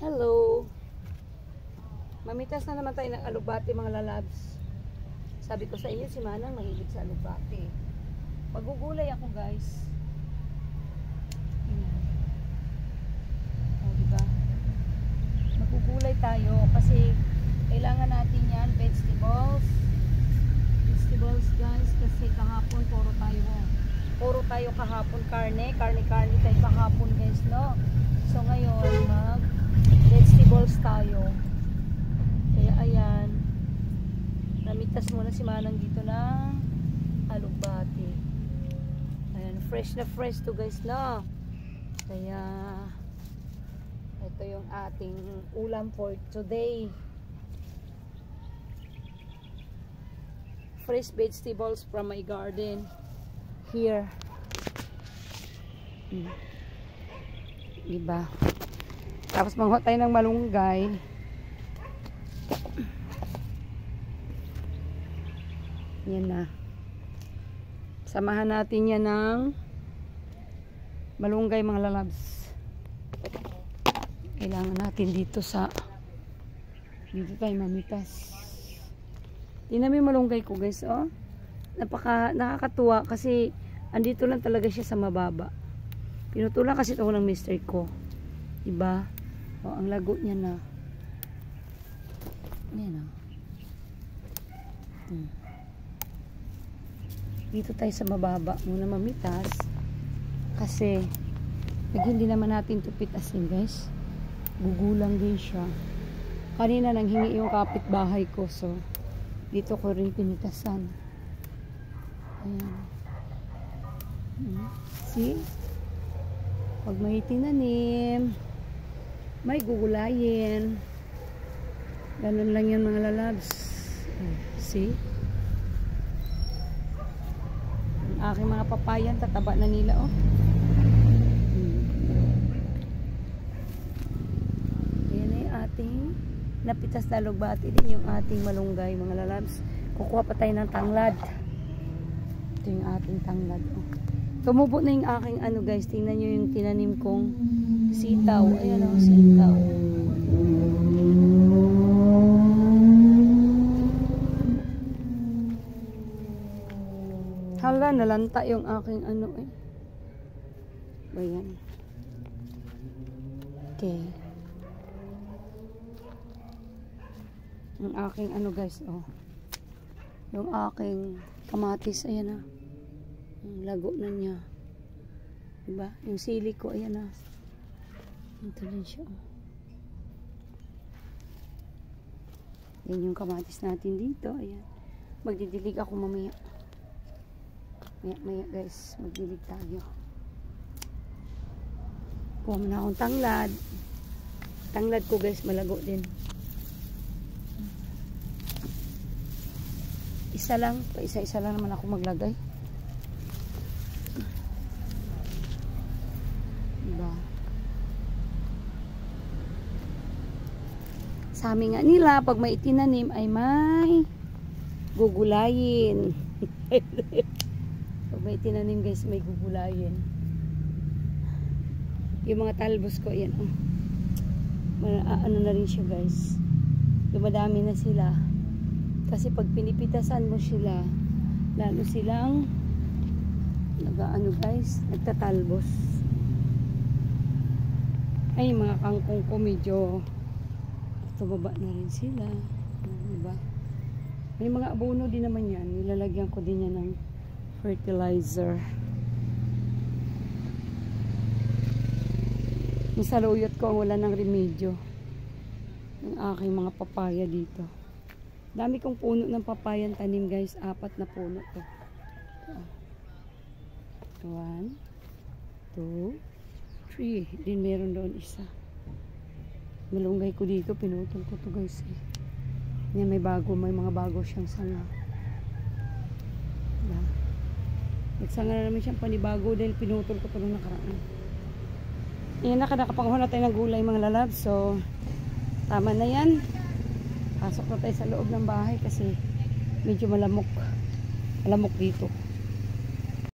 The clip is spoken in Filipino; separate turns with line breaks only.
Hello. Mamitas na naman tayo ng alubate mga lalabs. Sabi ko sa inyo si Manang mahilig sa alubate. Magugulay ako guys. Diba? Magugulay tayo kasi kailangan natin yan vegetables. Vegetables guys kasi kahapon puro tayo kahapon karne tayo kahapon guys, no? So ngayon mag vegetables tayo. Kaya ayan, namitas muna si Manang dito ng alubate. Ayan, fresh na fresh to guys, no? Kaya ito yung ating ulam for today. Fresh vegetables from my garden here. Diba? Tapos mangho tayo ng malunggay. Yan na. Samahan natin yan ng malunggay mga lalabs. Kailangan natin dito tayo mamitas. Tingnan mo yung malunggay ko guys, oh. Nakakatuwa kasi andito lang talaga siya sa mababa. Pinutulan kasi ito ng mister ko. Diba? Oh, ang lago niya na. Ayan, oh. Dito tayo sa mababa muna mamitas kasi hindi naman natin ito pitasin guys. Gugulang din siya. Kanina nanghingi yung kapitbahay ko, so dito ko rin pinitasan. Ayan. See? Pag may tinanim, may gugulayin. Ganun lang yan mga lalabs. See? Ang aking mga papayan, tataba na nila, oh. Ayan na yung ating napitas na lugbati din yung ating malunggay mga lalabs. Kukuha pa tayo ng tanglad. Ito yung ating tanglad, oh. Tumubo na yung aking ano guys, tingnan nyo yung tinanim kong sitaw. Ayan o, sitaw. Hala, nalanta yung aking ano eh. Ayan. Okay. Yung aking ano guys, oh. Yung aking kamatis, ayan ah. Yung lago na niya. Diba? Yung sili ko, ayan na. Ito din siya. Yan yung kamatis natin dito. Ayan. Magdidilig ako mamaya. Maya guys. Magdidilig tayo. Kuha mo na akong tanglad. Tanglad ko guys, malago din. Isa lang. Isa-isa lang naman ako maglagay. Sabi nga nila, pag may itinanim ay may gugulayin. Pag may itinanim guys, may gugulayin. Yung mga talbos ko, yan. Oh. Ano na rin siya guys. Dumadami na sila. Kasi pag pinipitasan mo sila, lalo silang nag-ano guys, nagtatalbos. Ay, mga kangkong ko medyo tumaba na rin sila. Diba? May mga abono din naman yan. Nilalagyan ko din yan ng fertilizer. Yung saluyot ko ang wala ng remedyo. Yung aking mga papaya dito. Dami kong puno ng papayan tanim guys. 4 na puno to. 1, 2, 3. Din meron doon isa. Malunggay ko dito, pinutol ko to guys eh. Yan, may mga bago siyang sanga. Diba? Nagsanga na naman siyang panibago dahil pinutol ko to nung nakaraan. Yan, nakapangahon na tayo ng gulay mga lalab. So, tama na yan. Pasok na tayo sa loob ng bahay kasi medyo malamok. Malamok dito.